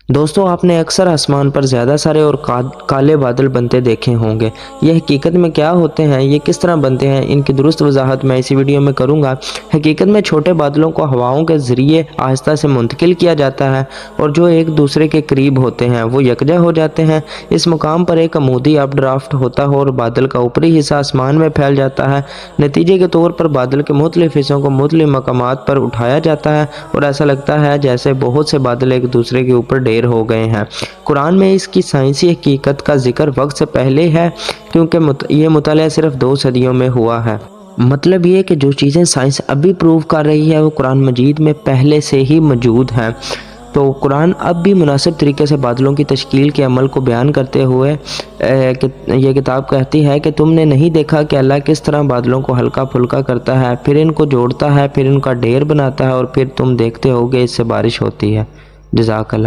دوستوں آپ نے اکثر آسمان پر زیادہ سارے اور کالے بادل بنتے دیکھے ہوں گے۔ یہ حقیقت میں کیا ہوتے ہیں، یہ کس طرح بنتے ہیں، ان کی درست وضاحت میں اسی ویڈیو میں کروں گا۔ حقیقت میں چھوٹے بادلوں کو ہواؤں کے ذریعے آہستہ سے منتقل کیا جاتا ہے اور جو ایک دوسرے کے قریب ہوتے ہیں وہ یکجا ہو جاتے ہیں۔ اس مقام پر ایک عمودی اپ ڈرافٹ ہوتا ہے اور بادل کا اوپری حصہ آسمان میں پھیل جاتا ہے۔ نتیجے کے طور پر بادل کے مختلف حصوں کو مختلف مقامات پر اٹھایا جاتا ہے اور ایسا لگتا ہے جیسے بہت سے بادل ایک دوسرے کے اوپر ڈھیر ہو گئے ہیں۔ قرآن میں اس کی سائنسی حقیقت کا ذکر وقت سے پہلے ہے، کیونکہ یہ مطالعہ صرف 2 صدیوں میں ہوا ہے۔ مطلب یہ کہ جو چیزیں سائنس ابھی پروو کر رہی ہے وہ قرآن مجید میں پہلے سے ہی موجود ہیں۔ تو قرآن اب بھی مناسب طریقے سے بادلوں کی تشکیل کے عمل کو بیان کرتے ہوئے یہ کتاب کہتی ہے کہ تم نے نہیں دیکھا کہ اللہ کس طرح بادلوں کو ہلکا پھلکا کرتا ہے، پھر ان کو جوڑتا ہے، پھر ان کا ڈھیر بناتا ہے اور پھر تم دیکھتے ہو کہ اس سے بارش ہوتی ہے۔ جزاک اللہ۔